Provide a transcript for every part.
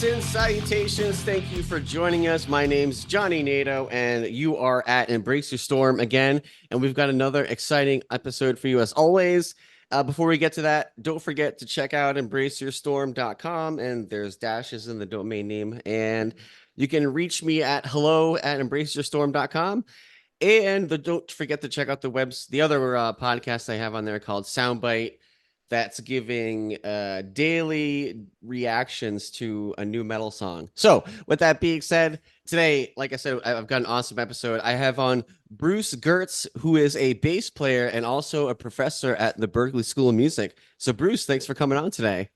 Greetings and salutations. Thank you for joining us. My name's Johnny Nato, and you are at Embrace Your Storm again. And we've got another exciting episode for you as always. Before we get to that, don't forget to check out embraceyourstorm.com, and there's dashes in the domain name. And you can reach me at hello@embraceyourstorm.com. And don't forget to check out the other podcast I have on there called Soundbite. That's giving daily reactions to a new metal song. So with that being said, today, like I said, I've got an awesome episode. I have on Bruce Gertz, who is a bass player and also a professor at the Berklee School of Music. So Bruce, thanks for coming on today.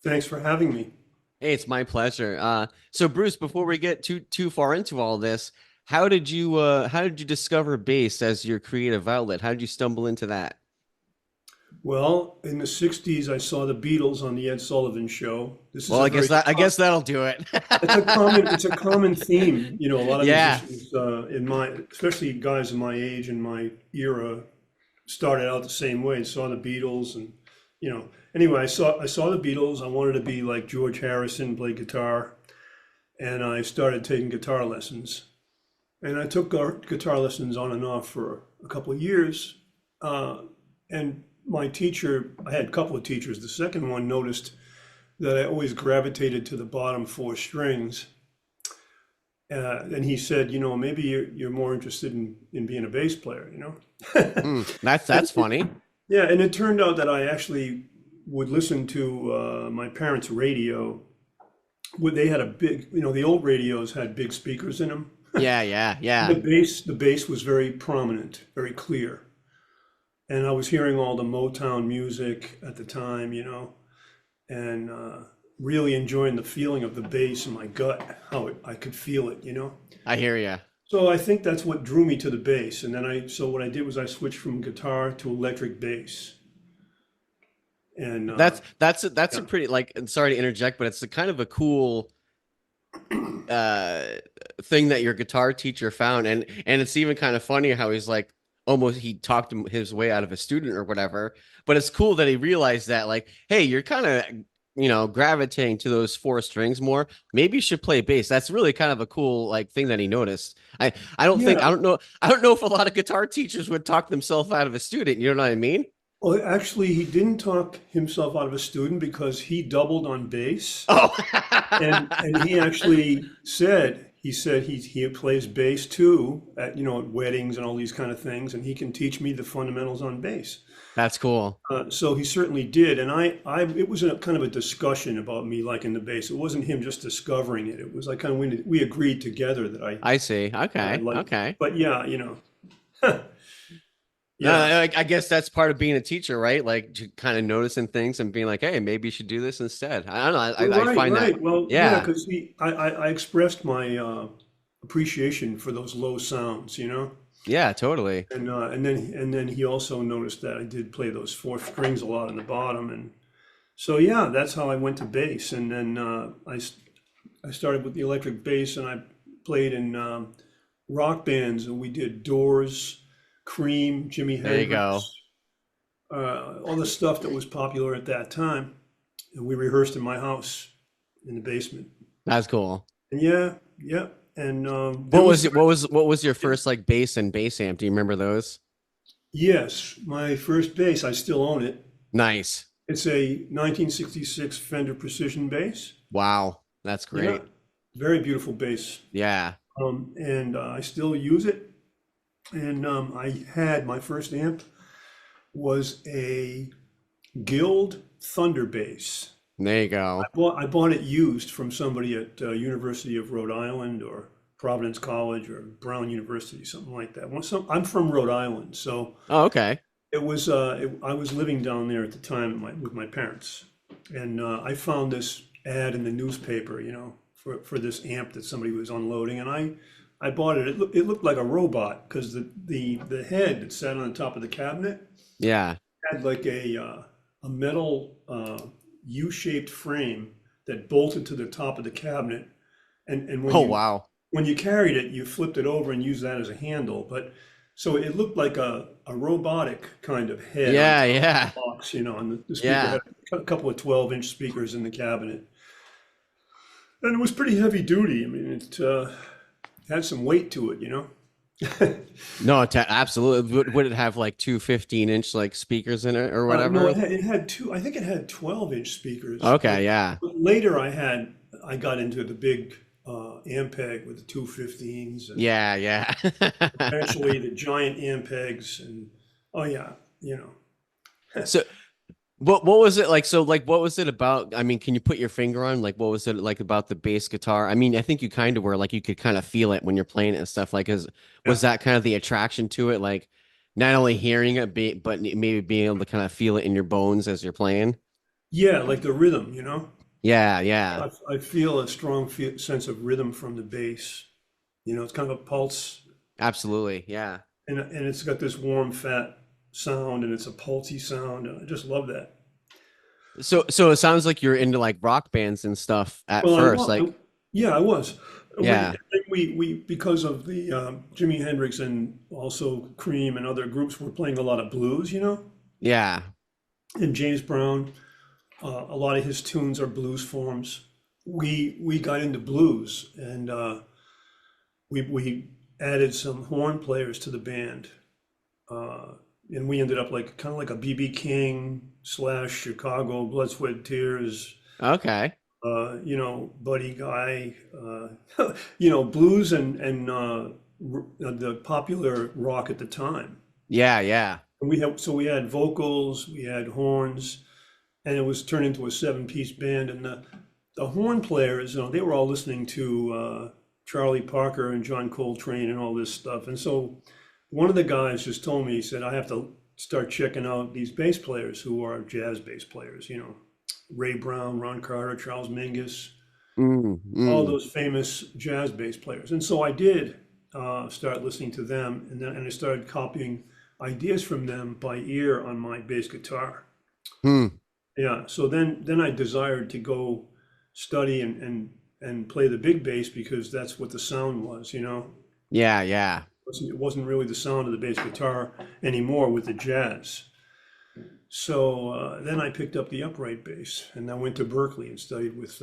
Thanks for having me. Hey, it's my pleasure. So Bruce, before we get too far into all this, how did you discover bass as your creative outlet? How did you stumble into that? Well, in the 60s, I saw the Beatles on the Ed Sullivan Show. Well, I guess that'll do it. It's a common theme. You know, a lot of Yeah. musicians especially guys in my age and my era, started out the same way. Saw the Beatles, and anyway, I saw the Beatles. I wanted to be like George Harrison, play guitar, and I started taking guitar lessons. And I took guitar lessons on and off for a couple of years, and my teacher, I had a couple of teachers. The second one noticed that I always gravitated to the bottom four strings. And he said, maybe you're more interested in being a bass player, That's funny. Yeah, and it turned out that I actually would listen to my parents' radio. They had a big, the old radios had big speakers in them. Yeah. The bass was very prominent, very clear. And I was hearing all the Motown music at the time, and really enjoying the feeling of the bass in my gut, I could feel it, I hear you. So I think that's what drew me to the bass. And then so what I did was I switched from guitar to electric bass. And That's a pretty, like, and sorry to interject, but it's a kind of a cool thing that your guitar teacher found, and it's even kind of funny how he's like, almost he talked his way out of a student or whatever, but it's cool that he realized that, like, hey, you're kind of gravitating to those four strings more. Maybe you should play bass. That's really kind of a cool, like, thing that he noticed. I don't know if a lot of guitar teachers would talk themselves out of a student. You know what I mean? Well, actually, he didn't talk himself out of a student because he doubled on bass. Oh, and he actually said he plays bass too at weddings and all these kind of things, and he can teach me the fundamentals on bass. That's cool. So he certainly did, and it was a kind of a discussion about me liking the bass. It wasn't him just discovering it. It was like kind of we agreed together that I see. Okay. Okay. But yeah, Yeah, I guess that's part of being a teacher, right? Like, kind of noticing things and being like, "Hey, maybe you should do this instead." I don't know. I find that. Well, yeah, because I expressed my appreciation for those low sounds, Yeah, totally. And then he also noticed that I did play those four strings a lot on the bottom, and so yeah, that's how I went to bass. And then I started with the electric bass, and I played in rock bands, and we did Doors, Cream, Jimi Hendrix. There you go. All the stuff that was popular at that time, and we rehearsed in my house in the basement. That's cool. And yeah. And what was your first, like, bass and bass amp? Do you remember those? Yes, my first bass. I still own it. Nice. It's a 1966 Fender Precision bass. Wow, that's great. Yeah, very beautiful bass. Yeah. And I still use it. And I had my first amp was a Guild Thunder bass. There you go. I bought it used from somebody at University of Rhode Island or Providence College or Brown University, something like that. I'm from Rhode Island, so Oh, okay. it was. I was living down there at the time with my parents, and I found this ad in the newspaper, for this amp that somebody was unloading, and I bought it. It looked like a robot because the head that sat on the top of the cabinet Yeah. had like a metal U-shaped frame that bolted to the top of the cabinet, and when Wow. when you carried it, you flipped it over and used that as a handle. But so it looked like a robotic kind of head Yeah, on top yeah. of the box, and the speaker Yeah. had a couple of 12-inch speakers in the cabinet. And it was pretty heavy duty. I mean, it had some weight to it, you know? No, absolutely. Would it have like two 15-inch like speakers in it or No, whatever? it had two, I think it had 12-inch speakers, Okay, yeah. but later I got into the big Ampeg with the 215s and Yeah, yeah. eventually the giant Ampegs and, oh yeah, you know. So what was it like? So like what was it about? I mean, can you put your finger on like what was it like about the bass guitar? I mean, I think you kind of were like you could kind of feel it when you're playing it and stuff. Like, was Yeah. that kind of the attraction to it? Like not only hearing it, but maybe being able to kind of feel it in your bones as you're playing. Yeah, like the rhythm, you know? Yeah, yeah. I feel a strong sense of rhythm from the bass. You know, it's kind of a pulse, Absolutely. Yeah. and it's got this warm, fat sound, and it's a pulsy sound, and I just love that. So it sounds like you're into like rock bands and stuff at Well, first. Like, yeah, I was. yeah. We because of the Jimi Hendrix and also Cream and other groups were playing a lot of blues, you know, Yeah. and James Brown. A lot of his tunes are blues forms. We got into blues, and we added some horn players to the band, uh, and we ended up like kind of like a BB King slash Chicago Blood, Sweat, Tears, Okay. you know, Buddy Guy, you know, blues and the popular rock at the time. Yeah, yeah. And we had vocals, we had horns, and it was turned into a seven-piece band. And the horn players, you know, they were all listening to Charlie Parker and John Coltrane and all this stuff. And so one of the guys just told me, he said, I have to start checking out these bass players who are jazz bass players, you know, Ray Brown, Ron Carter, Charles Mingus, Mm, all mm. those famous jazz bass players. And so I did start listening to them, and I started copying ideas from them by ear on my bass guitar. Hmm. Yeah, so then I desired to go study and play the big bass because that's what the sound was, you know. Yeah, yeah. It wasn't really the sound of the bass guitar anymore with the jazz. So then I picked up the upright bass and I went to Berklee and studied with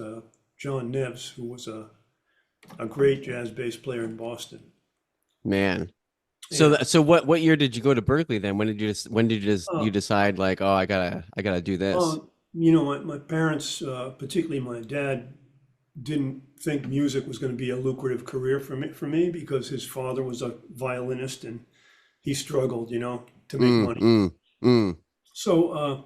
John Neves, who was a great jazz bass player in Boston. Man. So Yeah. so what year did you go to Berkeley then? When did you Uh, decide like, oh, I gotta do this? you know, my parents, particularly my dad, didn't think music was going to be a lucrative career for me because his father was a violinist and he struggled, you know, to make Mm, money. mm, mm. So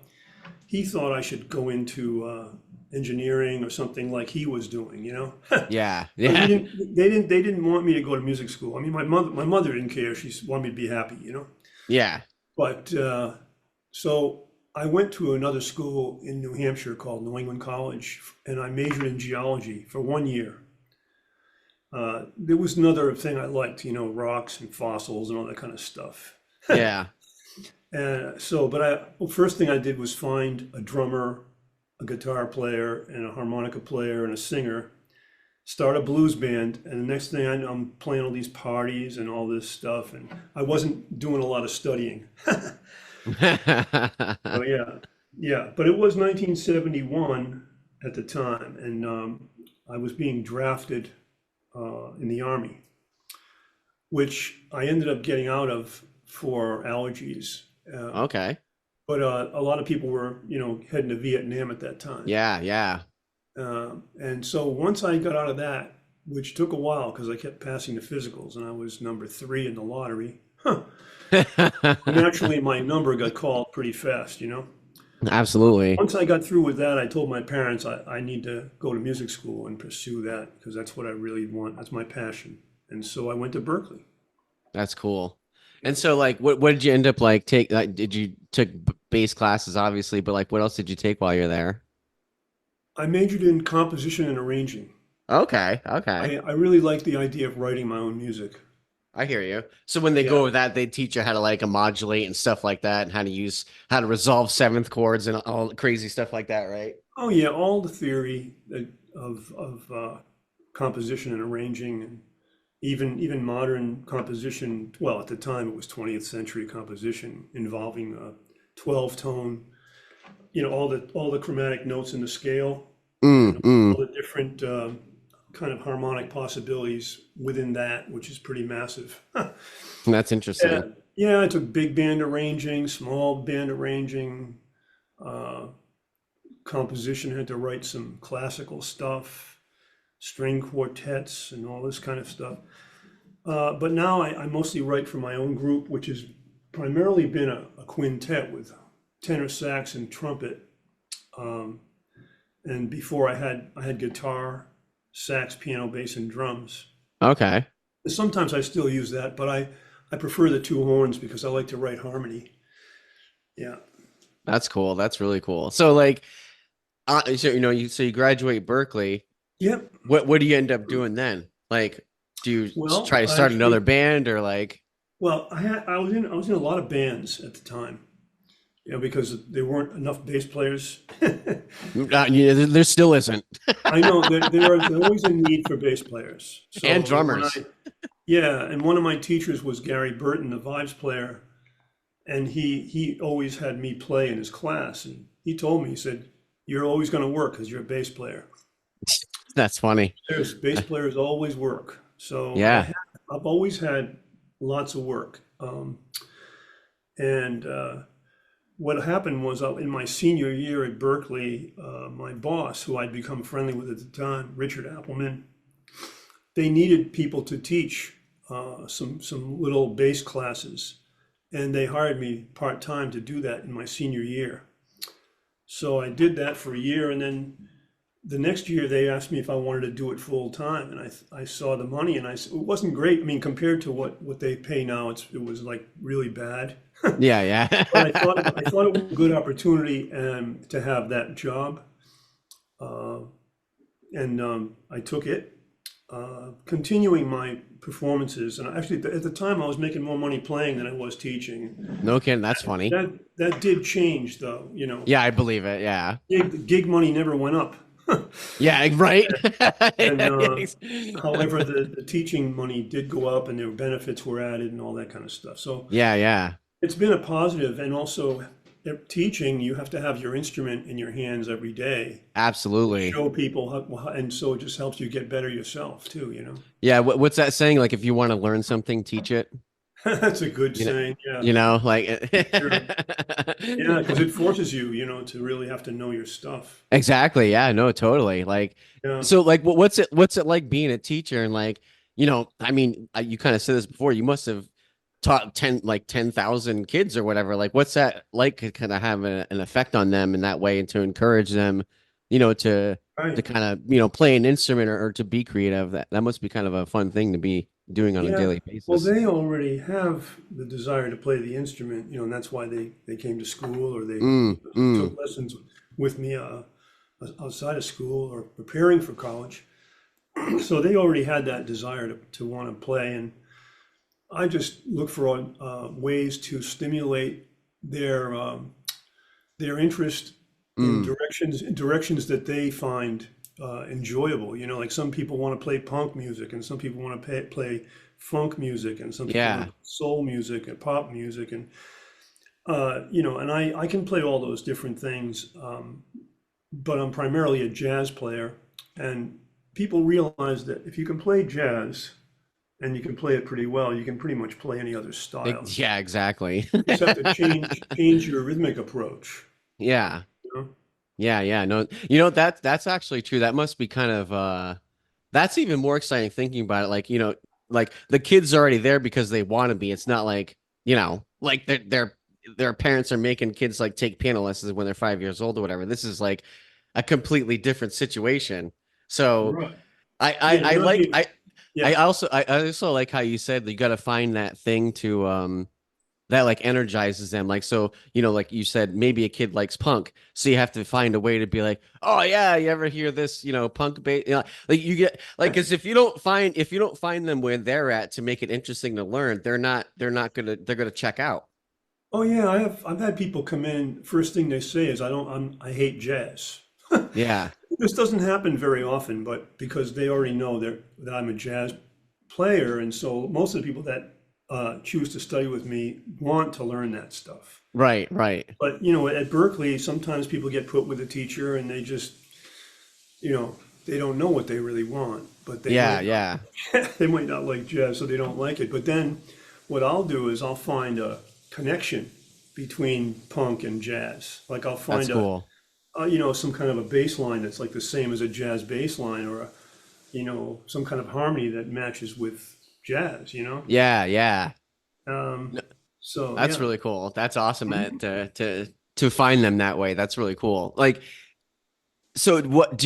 he thought I should go into engineering or something like he was doing, you know. Yeah, But he yeah, didn't. They didn't want me to go to music school. I mean, my mother didn't care. She wanted me to be happy, you know. yeah. But so I went to another school in New Hampshire called New England College, and I majored in geology for 1 year. There was another thing I liked, you know, rocks and fossils and all that kind of stuff. Yeah. And so, well, first thing I did was find a drummer, a guitar player, and a harmonica player and a singer, start a blues band, and the next thing I know, I'm playing all these parties and all this stuff, and I wasn't doing a lot of studying. So yeah, yeah, but it was 1971 at the time, and I was being drafted in the army, which I ended up getting out of for allergies. Okay. But a lot of people were, you know, heading to Vietnam at that time. Yeah, yeah. And so once I got out of that, which took a while because I kept passing the physicals and I was number three in the lottery, naturally my number got called pretty fast, you know. Absolutely. Once I got through with that, I told my parents I need to go to music school and pursue that because that's what I really want. That's my passion. And so I went to Berkeley. That's cool. And so like what did you end up like take like did you took bass classes obviously, but like what else did you take while you're there? I majored in composition and arranging. Okay, okay. I really like the idea of writing my own music. I hear you. So when they Yeah. go with that, they teach you how to like modulate and stuff like that, and how to resolve seventh chords and all crazy stuff like that, right? Oh yeah, all the theory of composition and arranging, and even modern composition. Well, at the time it was 20th century composition involving 12 tone. You know, all the chromatic notes in the scale, Mm, and all mm. the different. kind of harmonic possibilities within that, which is pretty massive. That's Yeah, interesting. yeah, I took big band arranging, small band arranging, uh, composition, had to write some classical stuff, string quartets, and all this kind of stuff. But now I mostly write for my own group, which has primarily been a quintet with tenor sax and trumpet. Um, and before I had guitar, sax, piano, bass, and drums. Okay. Sometimes I still use that, but I prefer the two horns because I like to write harmony. Yeah. That's cool. That's really cool. So like, so you graduate Berkeley. Yep. What do you end up doing then? Like, do you try Well, to I start another actually, band or like? well, I was in a lot of bands at the time, because there weren't enough bass players. There still isn't. I know that there's always a need for bass players. And So drummers. yeah, and one of my teachers was Gary Burton, the vibes player, and he always had me play in his class, and he told me, he said, "You're always going to work because you're a bass player. That's funny. There's bass players always work." So Yeah. I've always had lots of work, and what happened was, in my senior year at Berkeley, my boss, who I'd become friendly with at the time, Richard Appleman, they needed people to teach some little bass classes, and they hired me part time to do that in my senior year. So I did that for a year, and then the next year they asked me if I wanted to do it full time, and I saw the money, and it wasn't great. I mean, compared to what they pay now, it was like really bad. Yeah, But yeah. I thought it was a good opportunity to have that job, uh, and I took it, continuing my performances. And actually, at the time, I was making more money playing than I was teaching. No kidding. That's funny. That did change, though. Yeah, I believe it. Yeah. Gig money never went up. Yeah, right. And however, the teaching money did go up, and their benefits were added, and all that kind of stuff. So Yeah, yeah. it's been a positive, and also teaching, you have to have your instrument in your hands every day to Absolutely. show people and so it just helps you get better yourself too. Yeah, what's that saying? Like if you want to learn something, teach it. That's a good You know, saying. Yeah, like sure. Yeah, because it forces you, to really have to know your stuff. exactly. Yeah, no, totally. Like, Yeah. so like, what's it like being a teacher? And like, I mean, you kind of said this before. You must have taught 10,000 kids or whatever. Like, what's that like? To kind of have an effect on them in that way, and to encourage them, to Right. kind of play an instrument or to be creative. That must be kind of a fun thing to be doing on a Yeah. daily Well, basis. they already have the desire to play the instrument, and that's why they came to school, or they Mm, mm. took lessons with me outside of school or preparing for college. So they already had that desire to want to play, and I just look for ways to stimulate their their interest in Mm. directions that they find enjoyable. Like some people want to play punk music, and some people want to play funk music, and some people want Yeah. to play soul music and pop music, and I can play all those different things, but I'm primarily a jazz player, and people realize that if you can play jazz and you can play it pretty well, you can pretty much play any other style. Yeah, exactly. You just have to change your rhythmic approach. Yeah. You know? Yeah, yeah. No, that's actually true. That must be kind of that's even more exciting thinking about it. Like, like the kids are already there because they want to be. It's not like, like their parents are making kids like take piano lessons when they're 5 years old or whatever. This is like a completely different situation. So Right. I I, Yeah, I you're not like being, I yeah. also I also like how you said that you got to find that thing to that like energizes them. Like, so, like you said, maybe a kid likes punk. So you have to find a way to be like, oh yeah, you ever hear this, punk bass, like you get like, because if you don't find them where they're at to make it interesting to learn, they're gonna check out. Oh yeah, I've had people come in, first thing they say is I hate jazz. Yeah. This doesn't happen very often, but because they already know that I'm a jazz player, and so most of the people that choose to study with me want to learn that stuff. Right, right. But at Berkeley, sometimes people get put with a teacher, and they just, you know, they don't know what they really want, but they Yeah, might yeah. not, they might not like jazz, so they don't like it. But then what I'll do is I'll find a connection between punk and jazz. Like I'll That's find cool. some kind of a bass line that's like the same as a jazz bass line, or some kind of harmony that matches with jazz, Yeah, yeah. Um, No, so that's yeah. really cool. That's awesome, Mhm. Matt, to find them that way. That's really cool. Like, so what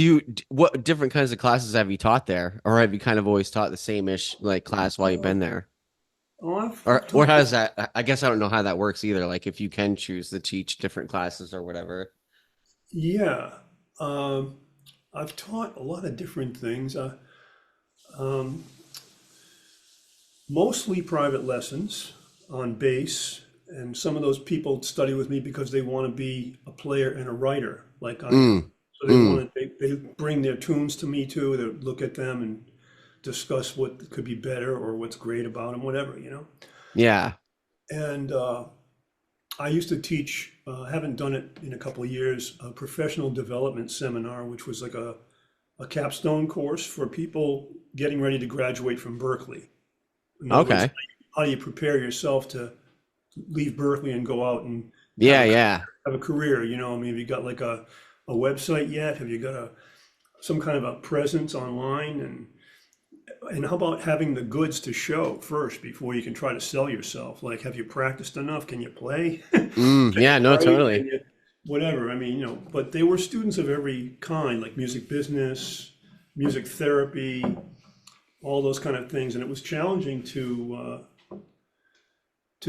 different kinds of classes have you taught there? Or have you kind of always taught the same-ish like class while you've been there? Oh, I've Or taught how this. does that, I guess I don't know how that works either. Like if you can choose to teach different classes or whatever. Yeah. Um, I've taught a lot of different things. Um, Mostly private lessons on bass, and some of those people study with me because they want to be a player and a writer like I am. Mm, So they mm. want to they bring their tunes to me too. They look at them and discuss what could be better or what's great about them, whatever. Yeah. And I used to teach, haven't done it in a couple of years, a professional development seminar, which was like a capstone course for people getting ready to graduate from Berklee. In other words, Okay. how do you prepare yourself to leave Berkeley and go out and have Yeah, yeah. have a career? I mean, have you got like a website yet? Have you got some kind of a presence online? And how about having the goods to show first before you can try to sell yourself? Like, have you practiced enough? Can you play? Can Yeah, you no, write? Can totally. you whatever? I mean, but they were students of every kind, like music business, music therapy, all those kind of things, and it was challenging to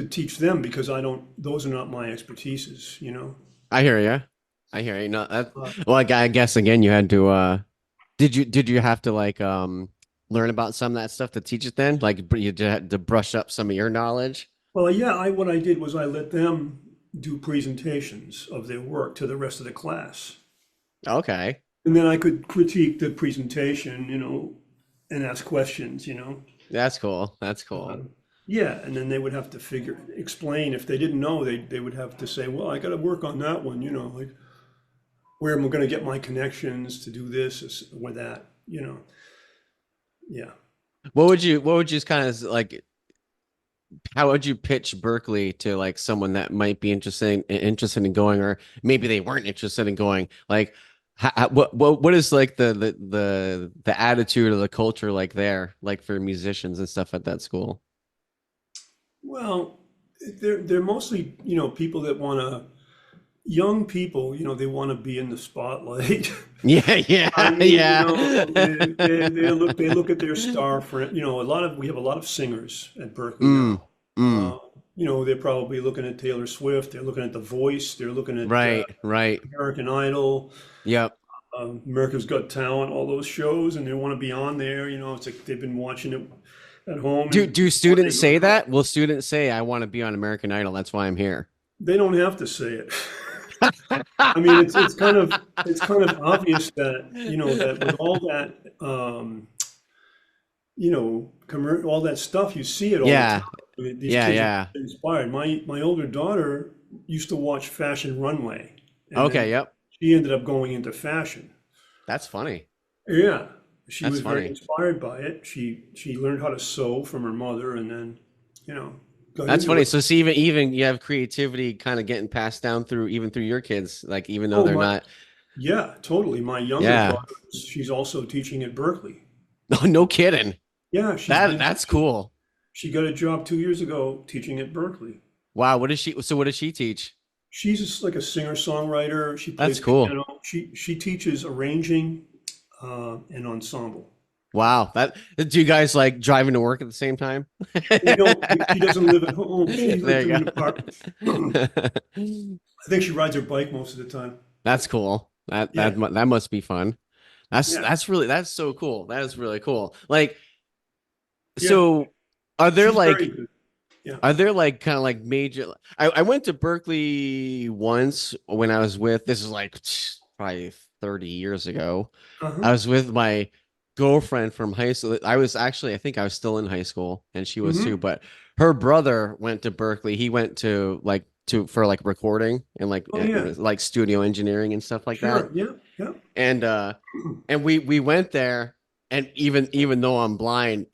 teach them because I don't, those are not my expertises. I hear you. I hear you. No, that Uh, well, I guess again you had to did you have to like learn about some of that stuff to teach it then? Like you had to brush up some of your knowledge? well, yeah, what I did was I let them do presentations of their work to the rest of the class. Okay. And then I could critique the presentation, and ask questions. That's cool. That's Uh, cool. yeah, and then they would have to explain if they didn't know, they would have to say, well, I got to work on that one, like where am I going to get my connections to do this or that. Yeah. What would you kind of like how would you pitch Berkeley to like someone that might be interested in going or maybe they weren't interested in going? Like what is like the attitude or the culture like there like for musicians and stuff at that school? Well, they're mostly, people that want to, young people, they want to be in the spotlight. Yeah, I yeah, mean, yeah. they look at their star friend. We have a lot of singers at Berkeley Mm, now. mm. They're probably looking at Taylor Swift. They're looking at The Voice. They're looking at Right, right. American Idol, Yep. America's Got Talent, all those shows, and they want to be on there. It's like they've been watching it at home, Do and do before they students go say to, that? Will students say I want to be on American Idol? That's why I'm here. they don't have to say it. I mean, it's kind of obvious that that with all that all that stuff, you see it all the time. Yeah, I mean, these yeah, kids are yeah. inspired. My older daughter used to watch Fashion Runway, and Okay, then yep. she ended up going into fashion. That's funny. Yeah, she That's was very funny. inspired by it. She learned how to sew from her mother, and then you know got That's into funny. it. So see, even you have creativity kind of getting passed down through even through your kids, like even though Oh they're my, not. yeah, totally. My younger Yeah. daughter, she's also teaching at Berkeley. No, no kidding. Yeah, she's That been that's teaching. cool. She got a job 2 years ago teaching at Berkeley. Wow. What does she? So what does she teach? She's just like a singer-songwriter. She That's plays cool. piano. She teaches arranging and ensemble. Wow. That do you guys like driving to work at the same time? We don't. She doesn't live at home. She There lives in you an apartment. I go. think she rides her bike most of the time. That's cool. Yeah, That must be fun. yeah. That's so cool. That is really cool. Like Yeah, so are there she's very like good. Yeah. are there like kind of like major I went to Berkeley once when I was with this is like probably 30 years ago. Uh-huh. I was with my girlfriend from high school. I was actually I think I was still in high school and she was too, Hmm. but her brother went to Berkeley. He went to like to for like recording and Oh yeah. like studio engineering and stuff like that. Sure. Yeah. Yeah. And we went there, and even though I'm blind,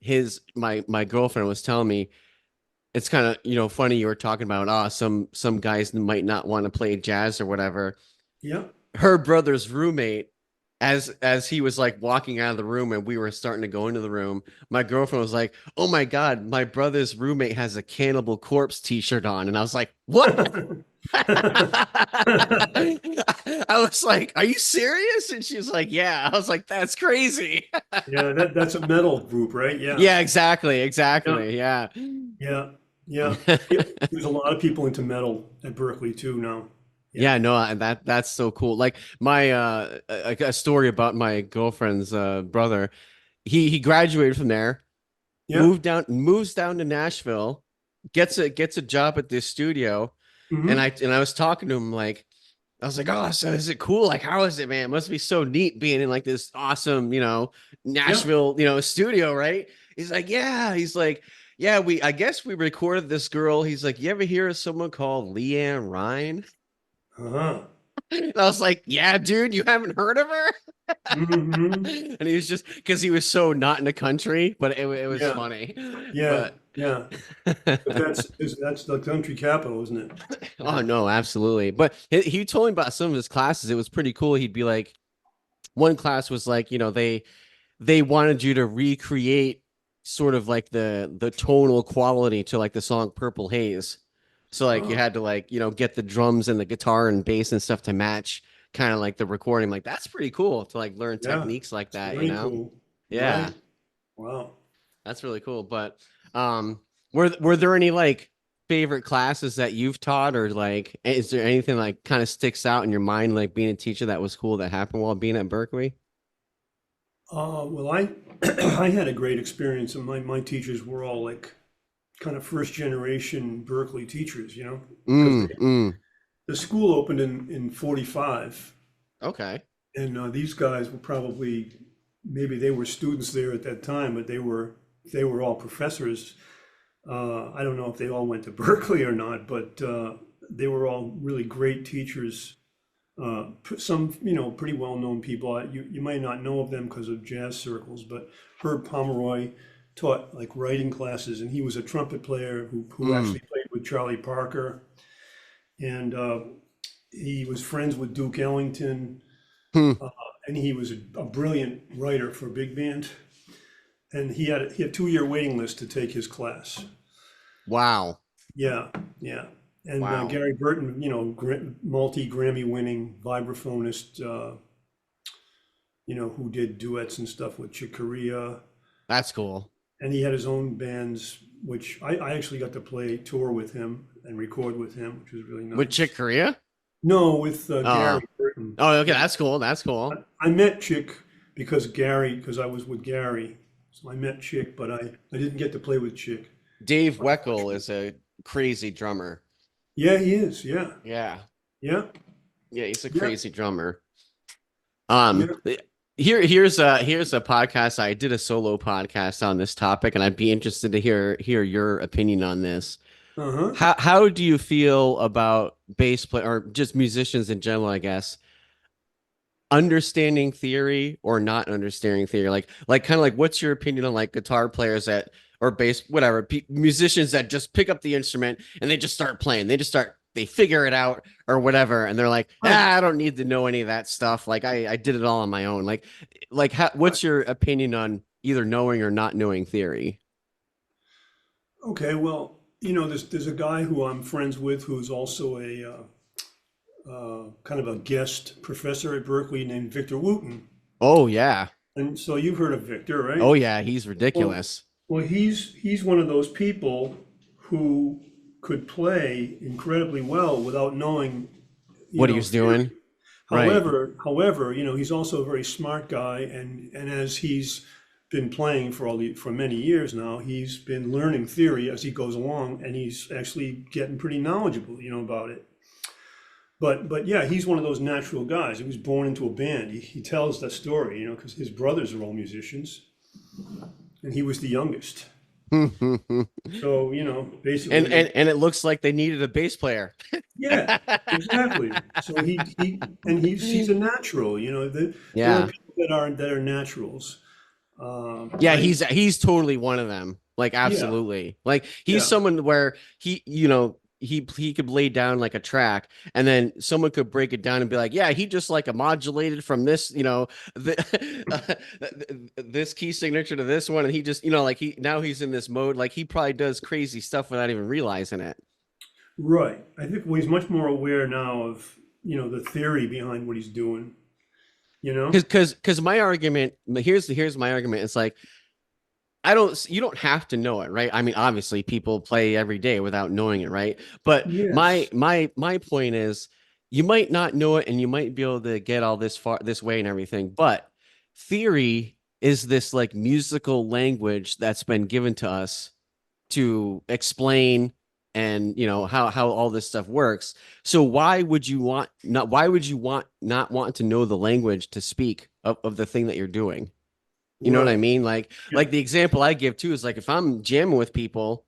my girlfriend was telling me it's kind of, funny you were talking about, some guys might not want to play jazz or whatever. Yeah. Her brother's roommate, as he was like walking out of the room and we were starting to go into the room, my girlfriend was like, "Oh my God, my brother's roommate has a Cannibal Corpse t-shirt on." And I was like, "What?" I was like, "Are you serious?" And she was like, "Yeah." I was like, "That's crazy." Yeah, that's a metal group, right? Yeah. Yeah, exactly, Yeah. exactly. Yeah. Yeah. Yeah. Yeah. There's a lot of people into metal at Berklee too now. Yeah. Yeah, no, that's so cool. Like my a story about my girlfriend's brother. He graduated from there, Yeah. moves down to Nashville, gets a job at this studio, and Hmm. I was talking to him like, I was like, "Oh, so is it cool? Like, how is it, man? It must be so neat being in like this awesome, Yeah. Nashville, studio, right?" He's like, "Yeah." He's like, "Yeah, I guess we recorded this girl." He's like, "You ever hear of someone called Leanne Ryan?" Uh-huh. And I was like, "Yeah, dude, you haven't heard of her?" Hmm. And he was just because he was so not in the country, but it was Yeah. funny. Yeah. But Yeah. But that's the country capital, isn't it? oh Yeah. no, absolutely. But he told me about some of his classes. It was pretty cool. He'd be like, one class was like, they wanted you to recreate sort of like the tonal quality to like the song Purple Haze. So like you Oh, had to like, get the drums and the guitar and bass and stuff to match kind of like the recording. Like that's pretty cool to like learn yeah. techniques like It's that, very cool. Yeah, Right. Wow. that's really cool. But um were there any like favorite classes that you've taught, or like is there anything like kind of sticks out in your mind like being a teacher that was cool that happened while being at Berklee? Well, I I had a great experience, and my teachers were all like kind of first generation Berkeley teachers, because Mm, mm. the school opened in 45, Okay. and these guys were probably, maybe they were students there at that time, but they were all professors. I don't know if they all went to Berkeley or not, but they were all really great teachers. Some, pretty well-known people. You might not know of them because of jazz circles, but Herb Pomeroy taught like writing classes, and he was a trumpet player who Mm. actually played with Charlie Parker, and he was friends with Duke Ellington, Hmm. uh, and he was a brilliant writer for big band, and he had 2-year waiting list to take his class. Wow. Yeah, yeah. And Wow. Gary Burton, multi-Grammy winning vibraphonist, who did duets and stuff with Chick Corea. That's cool. And he had his own bands, which I actually got to play tour with him and record with him, which was really With nice. Chick Corea? No, with Uh Gary Burton. oh, okay, Yeah. that's cool. That's I, cool. I met Chick because I was with Gary. So I met Chick, but I didn't get to play with Chick. Dave Weckl is a crazy drummer. Yeah, he is. Yeah, Yeah. yeah, Yeah, he's a yeah, crazy drummer. yeah. Here's a podcast. I did a solo podcast on this topic, and I'd be interested to hear your opinion on this. Uh-huh. How do you feel about bass play or just musicians in general, I guess, understanding theory or not understanding theory? Like kind of like what's your opinion on like guitar players that or bass whatever musicians that just pick up the instrument and they just start playing. They figure it out or whatever, and they're like, Oh, I don't need to know any of that stuff. Like I did it all on my own. Like what's your opinion on either knowing or not knowing theory? okay. Well, there's a guy who I'm friends with who's also a kind of a guest professor at Berkeley named Victor Wooten. Oh yeah. And so you've heard of Victor, right? Oh yeah, he's Well, ridiculous. well, he's one of those people who could play incredibly well without knowing, What he was theory. doing. Right. However, he's also a very smart guy, and as he's been playing for many years now, he's been learning theory as he goes along, and he's actually getting pretty knowledgeable, about it. But yeah, he's one of those natural guys. He was born into a band. He tells that story, because his brothers are all musicians, and he was the youngest. and So, basically they, and it looks like they needed a bass player. yeah, exactly. So he's a natural, there are Yeah. people that are naturals. Yeah, I he's totally one of them. Like Yeah, absolutely. Like he's yeah, someone where he could lay down like a track and then someone could break it down and be like, yeah, he just like a modulated from this, this key signature to this one and he just, like he's in this mode like he probably does crazy stuff without even realizing it. right. I think well, he's much more aware now of, the theory behind what he's doing, you know? Because my argument, here's my argument. It's like you don't have to know it, right? I mean, obviously people play every day without knowing it, right? But my Yes. my my point is you might not know it and you might be able to get all this far this way and everything, but theory is this like musical language that's been given to us to explain and how all this stuff works. So why would you want not want to know the language to speak of the thing that you're doing? You know what I Right. mean? Yeah. Like the example I give too is like if I'm jamming with people,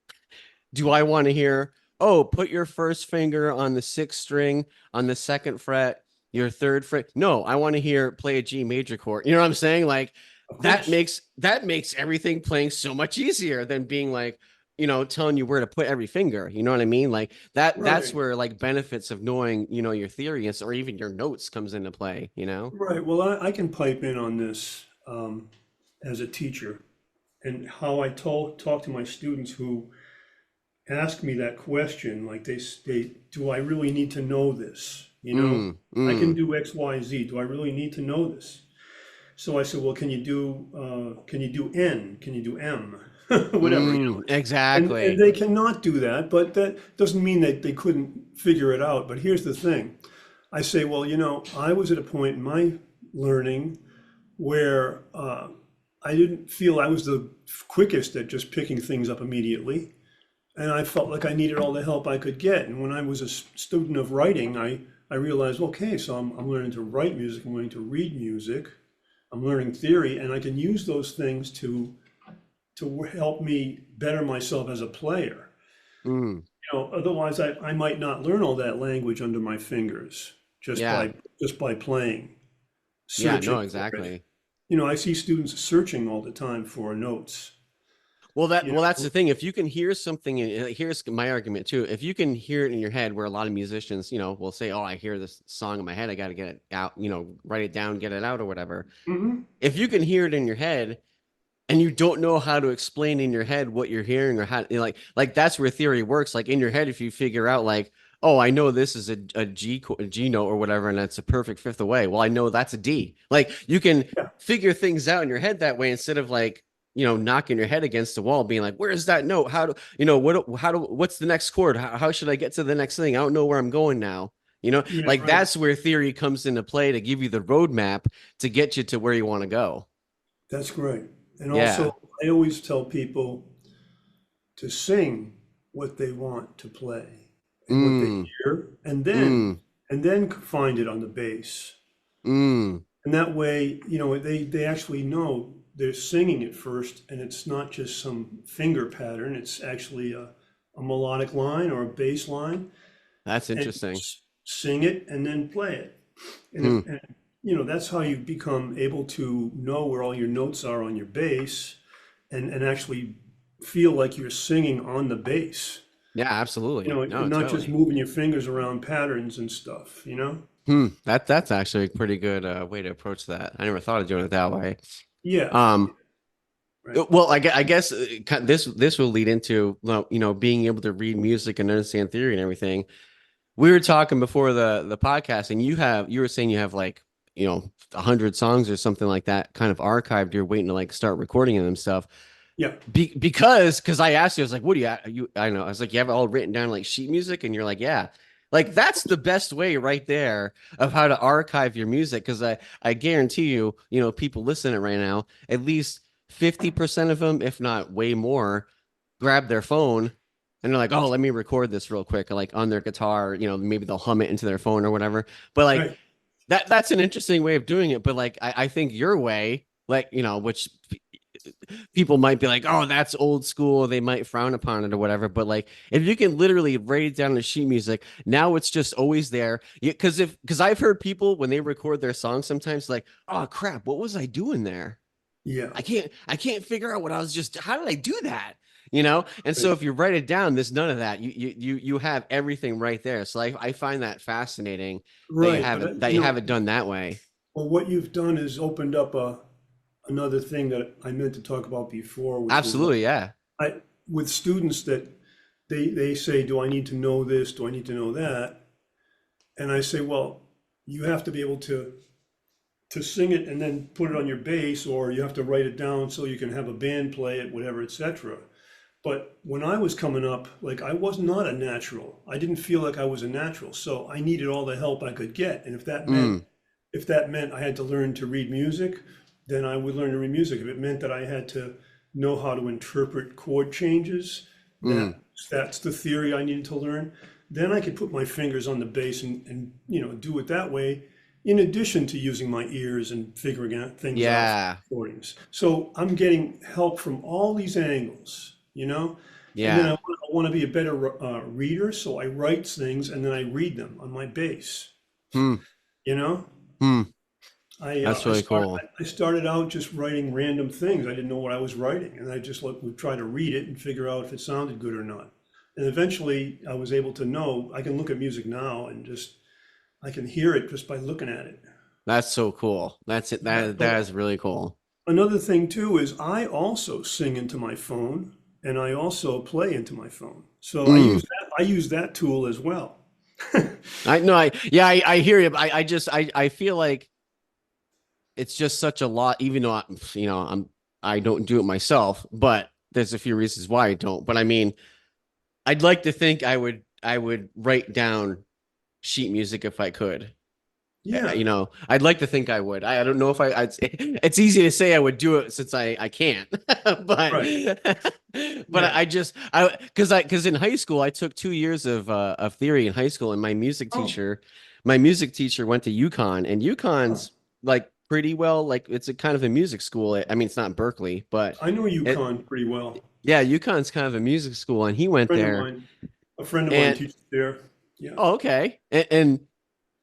do I want to hear, oh, put your first finger on the sixth string on the second fret, your third fret? No, I want to hear play a G major chord. You know what I'm saying? Like Of that course. makes everything playing so much easier than being like, telling you where to put every finger. You know what I mean? Like that's Right. where like benefits of knowing, your theory is or even your notes comes into play, you know? Right. Well, I can pipe in on this as a teacher and how I talk to my students who ask me that question, like do I really need to know this? Mm, I can mm, do X, Y, Z. Do I really need to know this? So I said, well, can you do N? Can you do M? Whatever, and exactly. they cannot do that, but that doesn't mean that they couldn't figure it out. But here's the thing. I say, well, I was at a point in my learning where I didn't feel I was the quickest at just picking things up immediately. And I felt like I needed all the help I could get. And when I was a student of writing, I realized, okay, so I'm learning to write music, I'm learning to read music, I'm learning theory, and I can use those things to help me better myself as a player. Mm. Otherwise I might not learn all that language under my fingers Yeah. just by playing, Yeah, no, searching for it. exactly. I see students searching all the time for notes. Well, that's the thing. If you can hear something, here's my argument too. If you can hear it in your head, where a lot of musicians, will say, "Oh, I hear this song in my head. I got to get it out. Write it down, get it out, or whatever." Hmm. If you can hear it in your head and you don't know how to explain in your head what you're hearing or how, like that's where theory works. Like in your head, if you figure out, like, oh, I know this is a G note or whatever, and that's a perfect fifth away. Well, I know that's a D. Like you can Yeah, figure things out in your head that way instead of like knocking your head against the wall, being like, "Where's that note? How do what's the next chord? How should I get to the next thing? I don't know where I'm going now." yeah, Like right. that's where theory comes into play to give you the roadmap to get you to where you want to go. That's great. And also, Yeah. I always tell people to sing what they want to play and what they Mm, hear, mm, and then find it on the bass. mm. And that way, they actually know they're singing it first, and it's not just some finger pattern. It's actually a melodic line or a bass line, That's and interesting. sing it and then play it. And Hmm. that's how you become able to know where all your notes are on your bass, and actually feel like you're singing on the bass. Yeah, absolutely. And No, not just totally. moving your fingers around patterns and stuff. That's actually a pretty good way to approach that. I never thought of doing it that way. Yeah, Um, right. well, I guess this will lead into well, being able to read music and understand theory and everything. We were talking before the podcast, and you were saying you have like 100 songs or something like that kind of archived. You're waiting to like start recording them and stuff. Yeah, Because I asked you, I was like, what do you I know. I was like, you have it all written down like sheet music, and you're like, yeah. Like that's the best way right there of how to archive your music. Cause I guarantee you, people listening right now, at least 50% of them, if not way more, grab their phone and they're like, oh, let me record this real quick, like on their guitar, maybe they'll hum it into their phone or whatever. But like right. that's an interesting way of doing it. But like I think your way, like, which people might be like, oh, that's old school. They might frown upon it or whatever. But like, if you can literally write it down in sheet music, now it's just always there. Because I've heard people when they record their songs sometimes like, oh crap, what was I doing there? Yeah. I can't figure out what I was just. How did I do that? You know. And so Right. if you write it down, there's none of that. You have everything right there. So I find that fascinating that you Right. have But it that you have it done that way. well, what you've done is opened up another thing that I meant to talk about before, which is Absolutely, yeah. I with students that they say, "Do I need to know this? Do I need to know that?" And I say, "Well, you have to be able to sing it and then put it on your bass, or you have to write it down so you can have a band play it, whatever, etc." But when I was coming up, like I was not a natural. I didn't feel like I was a natural, so I needed all the help I could get. And Mm, if that meant I had to learn to read music, then I would learn to read music. If it meant that I had to know how to interpret chord changes, mm. that's the theory I needed to learn. Then I could put my fingers on the bass and do it that way, in addition to using my ears and figuring out things out from Yeah, recordings. So I'm getting help from all these angles. And then I yeah. want to be a better reader, so I write things and then I read them on my bass. Hmm, You know, hmm. I uh, That's I really started cool. I started out just writing random things. I didn't know what I was writing, and I just would try to read it and figure out if it sounded good or not. And eventually, I was able to know. I can look at music now and just I can hear it just by looking at it. That's so cool. That's it. Yeah. That So is really cool. another thing too is I also sing into my phone and I also play into my phone. So Mm. I use that tool as well. I know. I hear you. But I feel like it's just such a lot. Even though I don't do it myself, but there's a few reasons why I don't. But I mean, I'd like to think I would write down sheet music if I could. Yeah. I'd like to think I would. I don't know if it's easy to say I would do it since I can't, but Right. but Yeah. because in high school I took 2 years of theory in high school, and Oh. my music teacher went to UConn, and Oh. UConn's like pretty well, like it's a kind of a music school. I mean, it's not Berkeley, but I know it UConn pretty well. yeah, UConn's kind of a music school, and he went Friend of there, mine, a friend of mine and teaches there. Yeah. oh, okay, and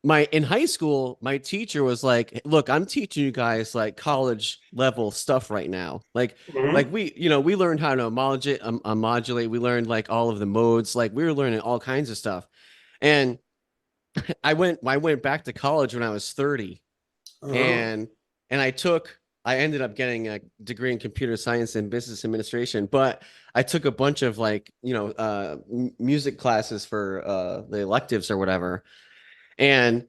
my in high school, my teacher was like, "Look, I'm teaching you guys like college level stuff right now. Like Uh-huh. we learned how to modulate. We learned like all of the modes. Like we were learning all kinds of stuff. And I went back to college when I was 30, Uh-huh. and I ended up getting a degree in computer science and business administration, but I took a bunch of like music classes for the electives or whatever. And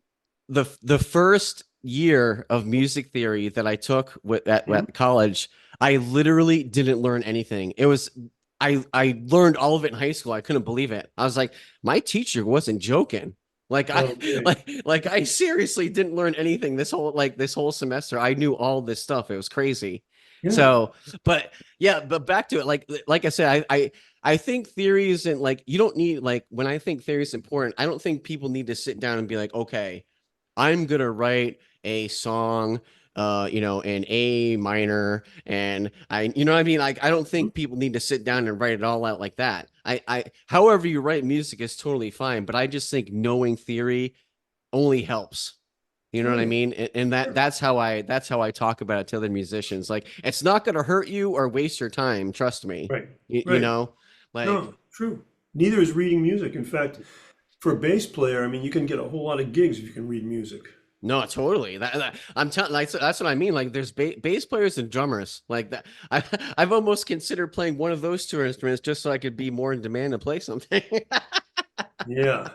the first year of music theory that I took Mhm. at college, I literally didn't learn anything. I learned all of it in high school. I couldn't believe it. I was like, my teacher wasn't joking. Like I Okay. like I seriously didn't learn anything this whole semester. I knew all this stuff. It was crazy. Yeah. So, but yeah, but back to it. Like I said, I think theory isn't like you don't need like when I think theory is important, I don't think people need to sit down and be like, okay, I'm gonna write a song, in A minor, and you know what I mean? Like, I don't Mhm. think people need to sit down and write it all out like that. However you write music is totally fine, but I just think knowing theory only helps. You know what I Right. mean? And that's how I talk about it to other musicians. Like, it's not gonna hurt you or waste your time. Trust me. Right. You Right. know, like No, true. Neither is reading music. In fact, for a bass player, I mean, you can get a whole lot of gigs if you can read music. no, totally. I'm telling, like that's what I mean. Like there's bass players and drummers like that. I've almost considered playing one of those two instruments just so I could be more in demand to play something. Yeah.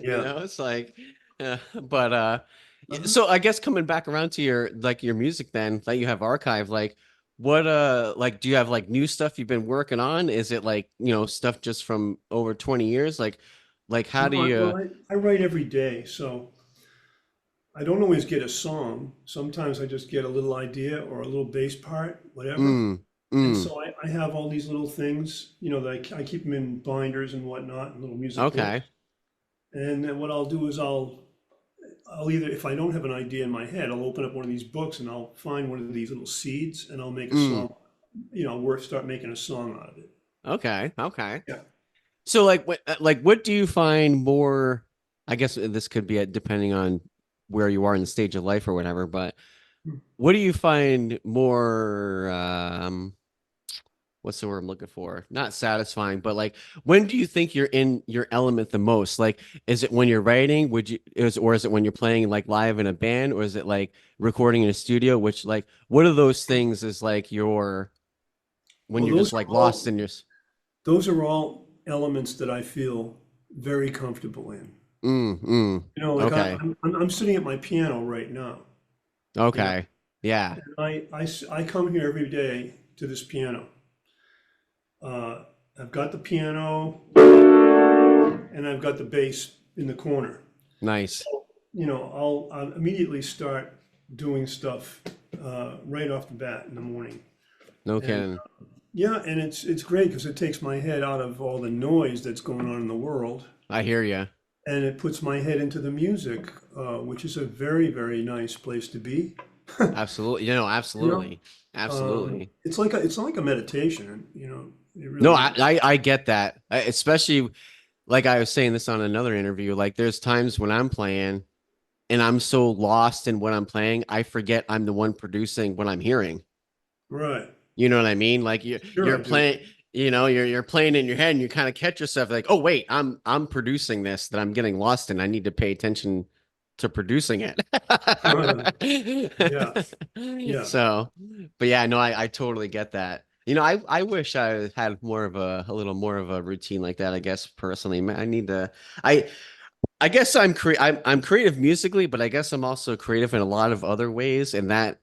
Yeah. It's like, but Uh-huh. so I guess coming back around to your music then that you have archived, like what like do you have like new stuff you've been working on? Is it like stuff just from over 20 years? Like how No, do you? I write every day, so I don't always get a song. Sometimes I just get a little idea or a little bass part, whatever. Mm, And mm, so I have all these little things, that I keep them in binders and whatnot, and little music books. okay. And then what I'll do is I'll either, if I don't have an idea in my head, I'll open up one of these books and I'll find one of these little seeds and I'll make a Mm, song. Start making a song out of it. okay. Okay. Yeah. So what do you find more, I guess this could be depending on where you are in the stage of life or whatever, but what do you find more what's the word I'm looking for? Not satisfying, but like when do you think you're in your element the most? Like, is it when you're writing? Or is it when you're playing like live in a band, or is it like recording in a studio? Which like what of those things is like your when Well, you're just like lost in your those are all elements that I feel very comfortable in. Like okay. I'm sitting at my piano right now. You know, Okay. Yeah. I come here every day to this piano. Uh, I've got the piano and I've got the bass in the corner. Nice. I'll immediately start doing stuff right off the bat in the morning. No And kidding. yeah, and it's great because it takes my head out of all the noise that's going on in the world, I hear you. and it puts my head into the music, which is a very, very nice place to be. Absolutely. You know, Absolutely. Absolutely. it's like a meditation. It No, really is. I get that. Especially like I was saying this on another interview, like there's times when I'm playing and I'm so lost in what I'm playing, I forget I'm the one producing what I'm hearing. Right. You know what I mean? Like Sure, you're I do. playing, you're playing in your head and you kind of catch yourself like, "Oh wait, I'm producing this that I'm getting lost in. I need to pay attention to producing it." Yeah, yeah. So, but yeah, no, I totally get that. I wish I had a little more of a routine like that, I guess personally. I need to I I guess I'm creative musically, but I guess I'm also creative in a lot of other ways, and that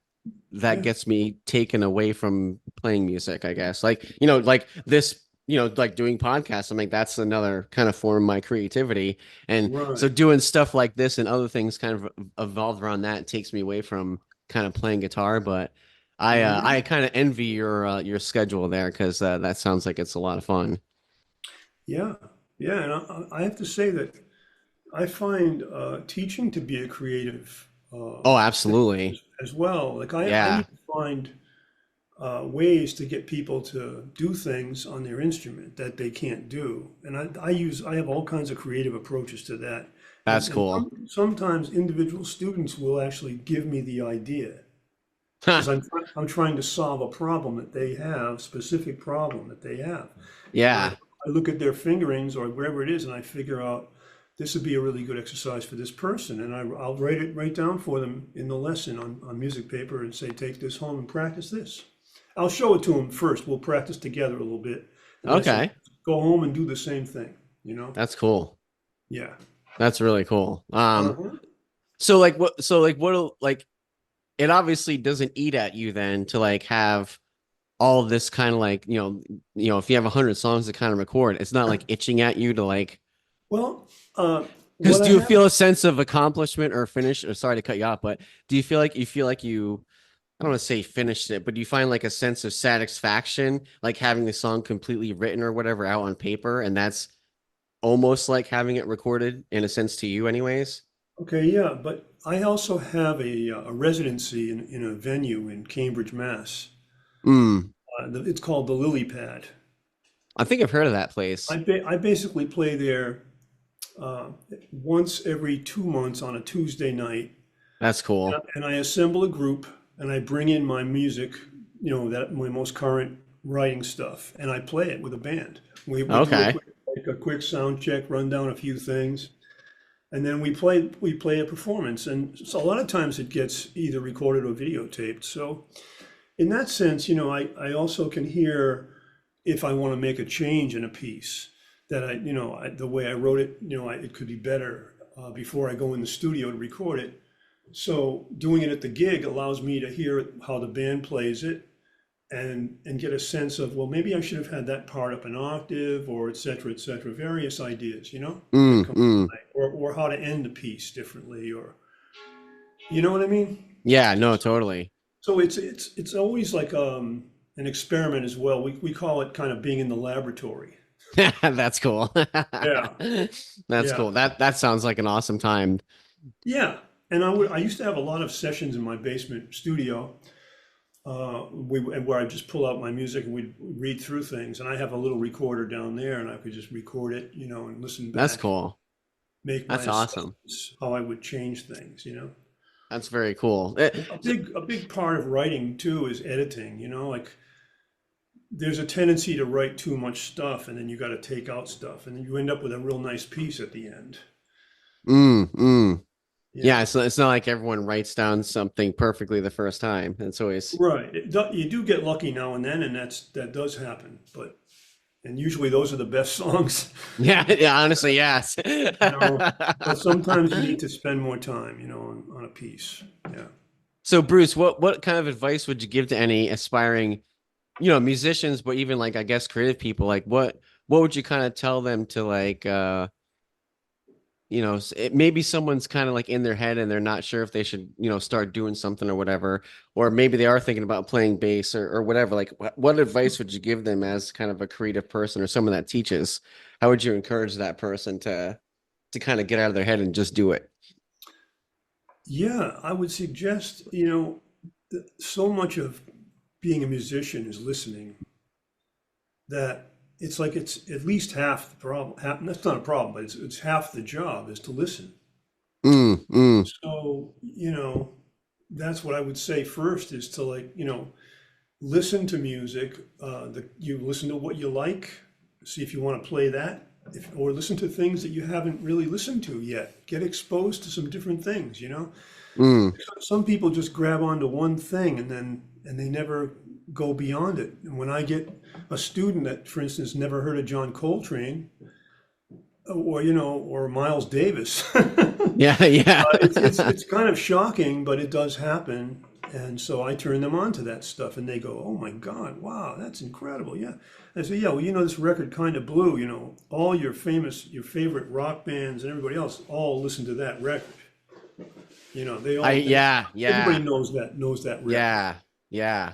Yeah, gets me taken away from playing music, I guess. Like, like this, like doing podcasts. I mean, that's another kind of form of my creativity. And so right. doing stuff like this and other things kind of evolved around that. It takes me away from kind of playing guitar, but I Hmm. kind of envy your schedule there because that sounds like it's a lot of fun. Yeah, yeah. And I have to say that I find teaching to be a creative Oh, thing absolutely. as well. Like I Yeah, need to find ways to get people to do things on their instrument that they can't do. And I have all kinds of creative approaches to that. that's And cool. sometimes individual students will actually give me the idea Huh. because I'm trying to solve a problem that they have, specific problem that they have. And Yeah. I look at their fingerings or wherever it is and I figure out this would be a really good exercise for this person. And I'll write it right down for them in the lesson on music paper and say, take this home and practice this. I'll show it to them first. We'll practice together a little bit. And then I say, Okay. go home and do the same thing, you know? That's cool. Yeah. That's really cool. Uh-huh. Like it obviously doesn't eat at you then to like have all this kind of like, if you have 100 songs to kind of record, it's not like itching at you to like, Well, because what I do you have, feel a sense of accomplishment or finish, or sorry to cut you off, but do you feel like you, I don't want to say finished it, but do you find like a sense of satisfaction, like having the song completely written or whatever out on paper? And that's almost like having it recorded in a sense to you anyways. okay, yeah, but I also have a residency in a venue in Cambridge, Mass. Mm. It's called the Lily Pad. I think I've heard of that place. I basically play there uh, once every 2 months on a Tuesday night, That's cool. and I assemble a group and I bring in my music, that my most current writing stuff, and I play it with a band. We do Okay. a quick sound check, run down a few things, and then we play a performance. And so a lot of times it gets either recorded or videotaped. So in that sense, I also can hear if I want to make a change in a piece that the way I wrote it, it could be better before I go in the studio to record it. So doing it at the gig allows me to hear how the band plays it and get a sense of, well, maybe I should have had that part up an octave or et cetera, various ideas, that Mm, come to mm. mind, or how to end a piece differently, or you know what I mean? Yeah, no, totally. So it's always like an experiment as well. We call it kind of being in the laboratory. That's cool. Yeah, That's yeah, cool. That sounds like an awesome time. yeah. And I used to have a lot of sessions in my basement studio, where I just pull out my music and we'd read through things. And I have a little recorder down there, and I could just record it, and listen That's back, cool. make my That's awesome. assessments, how I would change things. That's very cool. A big part of writing too is editing. Like there's a tendency to write too much stuff, and then you got to take out stuff, and then you end up with a real nice piece at the end. Mm. Yeah, Yeah. it's not like everyone writes down something perfectly the first time. It's always Right. You do get lucky now and then, and that does happen. And usually those are the best songs, yeah, yeah, honestly, yes. you know. But sometimes you need to spend more time, on a piece. Yeah. So Bruce, what kind of advice would you give to any aspiring, musicians, but even like I guess creative people? Like what would you kind of tell them to like maybe someone's kind of like in their head and they're not sure if they should, start doing something or whatever, or maybe they are thinking about playing bass or whatever. Like, what advice would you give them as kind of a creative person or someone that teaches? How would you encourage that person to kind of get out of their head and just do it? Yeah, I would suggest, so much of being a musician is listening, that it's like it's at least half the problem. That's not a problem, but it's half the job is to listen. Mm. So, that's what I would say first is to, like, listen to music. You listen to what you like, see if you want to play that, or listen to things that you haven't really listened to yet. Get exposed to some different things. Mm. Some people just grab onto one thing and they never go beyond it. And when I get a student that, for instance, never heard of John Coltrane or Miles Davis, Yeah, yeah. it's kind of shocking, but it does happen. And so I turn them on to that stuff, and they go, "Oh my God, wow, that's incredible!" Yeah, I say, "Yeah, well, this record kind of blew. All your favorite rock bands and everybody else all listen to that record. They I all, yeah, everybody yeah, knows that record. yeah, yeah.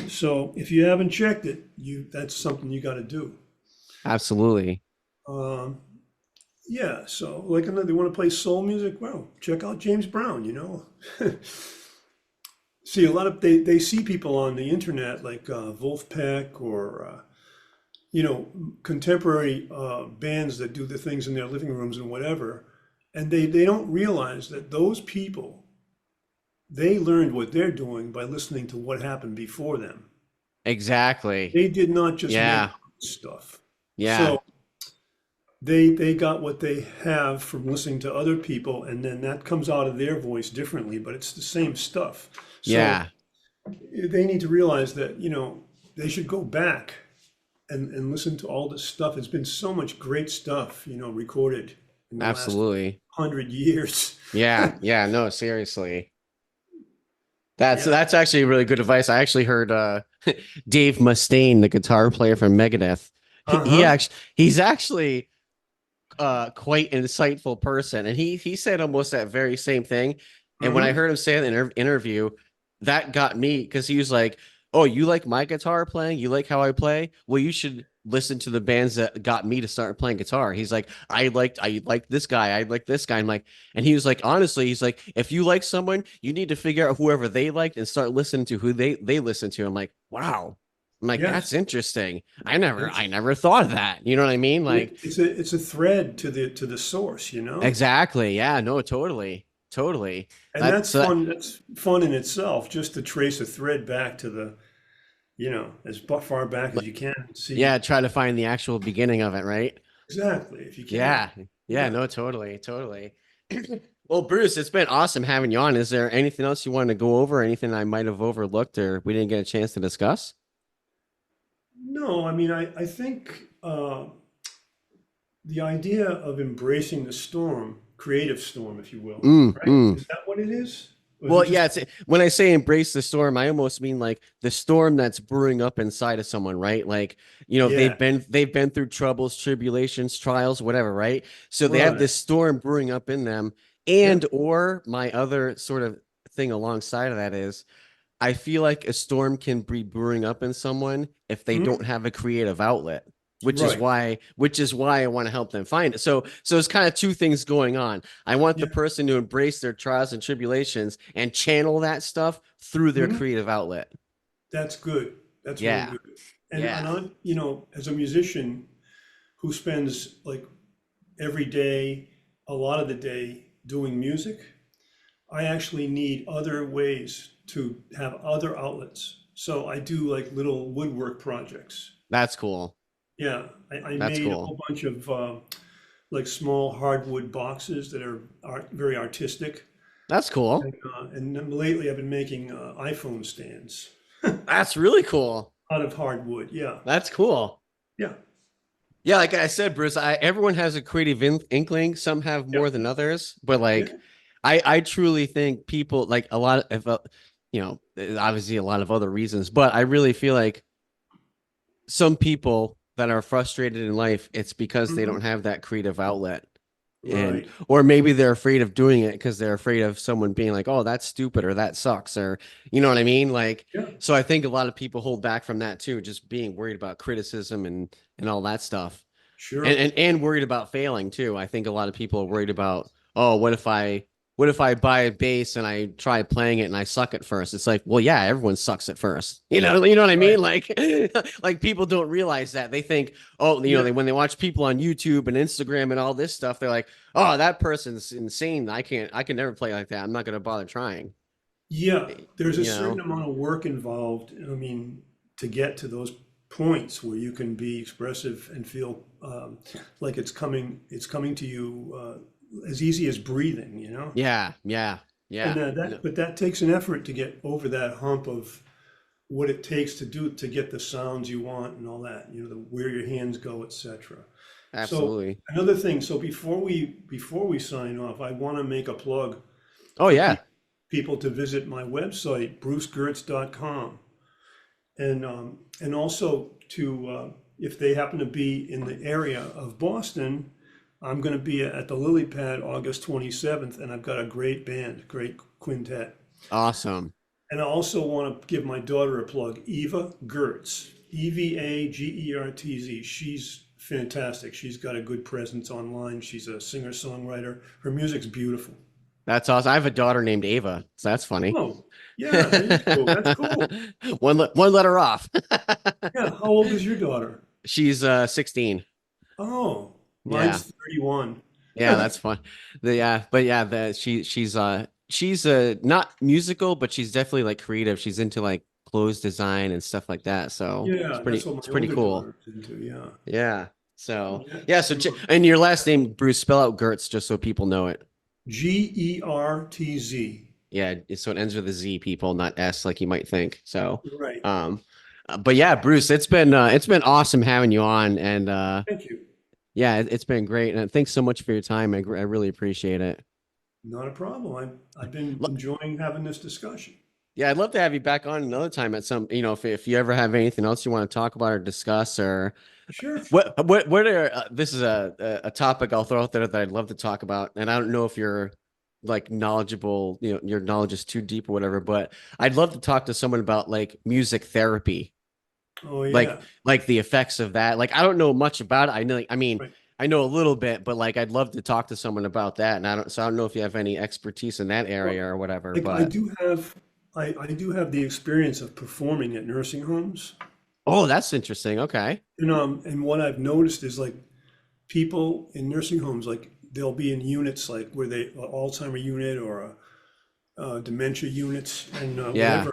So if you haven't checked it, that's something you got to do. Absolutely. Um, yeah, so like they want to play soul music. Well, check out James Brown. See a lot of they see people on the internet like Wolfpack or contemporary bands that do the things in their living rooms and whatever, and they don't realize that those people, they learned what they're doing by listening to what happened before them. Exactly. They did not just make Yeah. up stuff. Yeah. So they got what they have from listening to other people, and then that comes out of their voice differently, but it's the same stuff. So Yeah. they need to realize that, they should go back and listen to all this stuff. There's been so much great stuff, recorded in the last Absolutely. 100 years. Yeah. Yeah. No, seriously. That's Yeah. that's actually really good advice. I actually heard Dave Mustaine, the guitar player from Megadeth. Uh-huh. He's actually quite an insightful person, and he said almost that very same thing. And when I Mm-hmm. heard him say in the interview, that got me because he was like, "Oh, you like my guitar playing? You like how I play? Well, you should listen to the bands that got me to start playing guitar." He's like, I like this guy, I like this guy." I'm like, and he was like, honestly, he's like, if you like someone, you need to figure out whoever they liked and start listening to who they listen to. I'm like, wow. I'm like, that's Yes. interesting. Yes. I never thought of that. You know what I mean? Like, It's a thread to the source. exactly. Yeah, no, totally. Totally. And That that's so that, fun. That's fun in itself, just to trace a thread back to as far back as like, you can. See yeah, try to find the actual beginning of it, right? exactly if you can. Yeah. Yeah, Yeah. no, totally, totally. Well, Bruce, it's been awesome having you on. Is there anything else you want to go over? Anything I might have overlooked or we didn't get a chance to discuss? No, I mean, I think the idea of embracing the storm, creative storm, if you will, right? Mm. Is that what it is? Or is Well, it yeah, just, it's when I say embrace the storm, I almost mean like the storm that's brewing up inside of someone, right? Like, yeah, they've been through troubles, tribulations, trials, whatever, right? So they have right. this storm brewing up in them. Yep. And or my other sort of thing alongside of that is I feel like a storm can be brewing up in someone if they Mhm. don't have a creative outlet. Right. which is why I want to help them find it. So it's kind of two things going on. I want the Yeah. person to embrace their trials and tribulations and channel that stuff through their Mhm. creative outlet. That's good. That's real Yeah. good. And Yeah. I, as a musician who spends like every day, a lot of the day doing music, I actually need other ways to have other outlets. So I do like little woodwork projects. That's cool. Yeah, I That's made a cool. whole bunch of like small hardwood boxes that are very artistic. That's cool. And then lately I've been making iPhone stands That's really cool. out of hardwood. Yeah, That's cool. yeah, Yeah, like I said, Bruce, everyone has a creative inkling. Some have yeah, more than others, but yeah. like, I truly think people like a lot of, obviously a lot of other reasons, but I really feel like some people that are frustrated in life, it's because they Hmm. don't have that creative outlet. And Right. or maybe they're afraid of doing it because they're afraid of someone being like, "Oh, that's stupid," or "That sucks," or you know what I mean? Like, Yeah, so I think a lot of people hold back from that too, just being worried about criticism and all that stuff and, sure. and worried about failing too. I think a lot of people are worried about, oh, what if I buy a bass and I try playing it and I suck at first? It's like, well, yeah, everyone sucks at first. You know what I Right. mean? Like, like people don't realize that. They think, oh, Yeah. when they watch people on YouTube and Instagram and all this stuff, they're like, oh, that person's insane. I can never play like that. I'm not gonna bother trying. Yeah, there's a You certain know? amount of work involved, I mean, to get to those points where you can be expressive and feel like it's coming to you as easy as breathing, you know? Yeah, yeah, And yeah. No, but that takes an effort to get over that hump of what it takes to do to get the sounds you want and all that, where your hands go, etc. So absolutely. another thing, so before we sign off, I want to make a plug Oh for yeah. people to visit my website, brucegertz.com, and also to if they happen to be in the area of Boston, I'm going to be at the Lily Pad August 27th, and I've got a great band, great quintet. Awesome. And I also want to give my daughter a plug, Eva Gertz, Evagertz. She's fantastic. She's got a good presence online. She's a singer-songwriter. Her music's beautiful. That's awesome. I have a daughter named Ava, so that's funny. Oh, yeah, there you go. That's cool. One letter off. Yeah, how old is your daughter? She's 16. Oh, Yeah. mine's 31. Yeah, that's fun. But yeah, she's not musical, but she's definitely like creative. She's into like clothes design and stuff like that. So Yeah, that's what it's my pretty older cool. daughter's into. Yeah. Yeah. So Yeah. yeah, and your last name, Bruce, spell out Gertz just so people know it. Gertz. Yeah, so it ends with a Z, people, not S like you might think. So Right. um but yeah, Bruce, it's been awesome having you on and Thank you. yeah, it's been great. And thanks so much for your time. I really appreciate it. Not a problem. I've been Lo- enjoying having this discussion. Yeah, I'd love to have you back on another time at some, if you ever have anything else you want to talk about or discuss or Sure. what are, this is a topic I'll throw out there that I'd love to talk about. And I don't know if you're like knowledgeable, your knowledge is too deep or whatever, but I'd love to talk to someone about like music therapy, Oh, like yeah. the effects of that. Like I don't know much about it. I mean, Right. I know a little bit, but like I'd love to talk to someone about that. And I don't know if you have any expertise in that area Well, or whatever, like I but do have, I do have the experience of performing at nursing homes. oh, that's interesting. Okay. And what I've noticed is like people in nursing homes, like they'll be in units like where they, an Alzheimer unit or dementia units and Yeah. whatever.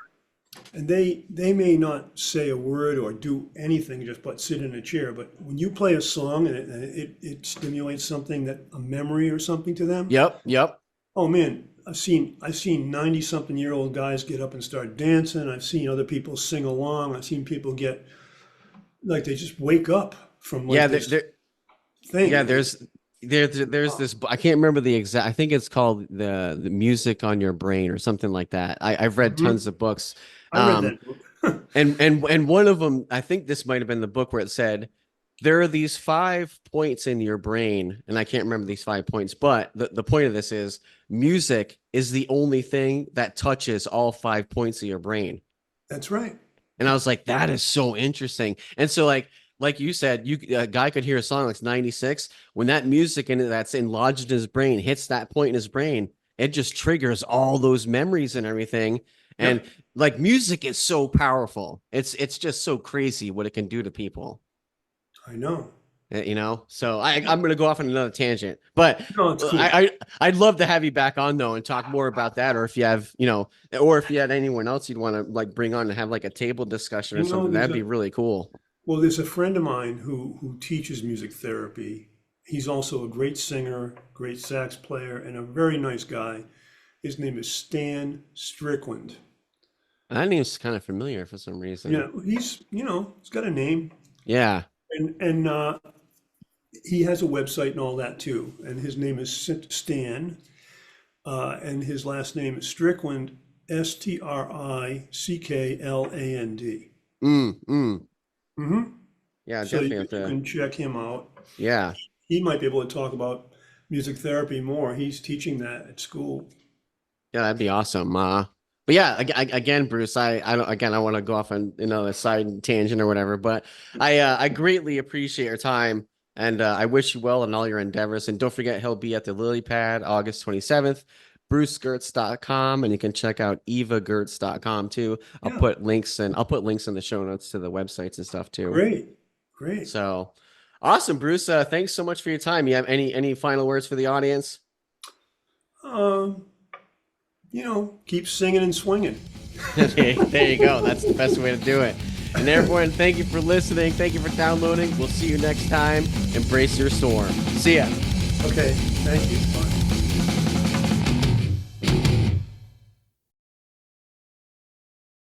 And they may not say a word or do anything just but sit in a chair. But when you play a song and it stimulates something that a memory or something to them, Yep. Yep. oh man, I've seen 90-something-year-old guys get up and start dancing. I've seen other people sing along. I've seen people get like they just wake up from Yeah. like this thing. Yeah. There's this, I can't remember the exact, I think it's called the music on your brain or something like that. I've read tons Mhm. of books. I read Um, that book. and one of them, I think this might have been the book where it said there are these 5 points in your brain, and I can't remember these 5 points, but the point of this is music is the only thing that touches all 5 points of your brain. That's right. And I was like, that is so interesting. And so like like you said, a guy could hear a song that's 96. When that music in it that's lodged in his brain hits that point in his brain, it just triggers all those memories and everything. And Yep, like music is so powerful. It's just so crazy what it can do to people. I know. So I'm gonna go off on another tangent, but No, it's cool. I'd love to have you back on though and talk more about that, or if you have, or if you had anyone else you'd want to like bring on and have like a table discussion or You know, something, that'd be really cool. there's a friend of mine who teaches music therapy. He's also a great singer, great sax player, and a very nice guy. His name is Stan Strickland. That name's kind of familiar for some reason. Yeah, he's got a name, Yeah. and he has a website and all that too. And his name is Stan, and his last name is Strickland, Strickland. Mm, mm. Mm-hmm. Yeah, So definitely you have to. can check him out. Yeah. He might be able to talk about music therapy more. He's teaching that at school. Yeah, that'd be awesome. But yeah, again, Bruce, I don't, again, I want to go off on another side tangent or whatever, but I greatly appreciate your time, and I wish you well in all your endeavors. And don't forget, he'll be at the Lily Pad August 27th, brucegertz.com, and you can check out evagertz.com too. Yeah, I'll put links in the show notes to the websites and stuff too. great, great. So awesome, Bruce. Thanks so much for your time. You have any final words for the audience? Um, keep singing and swinging. There you go. That's the best way to do it. And everyone, thank you for listening. Thank you for downloading. We'll see you next time. Embrace your storm. See ya. Okay, thank you. Bye.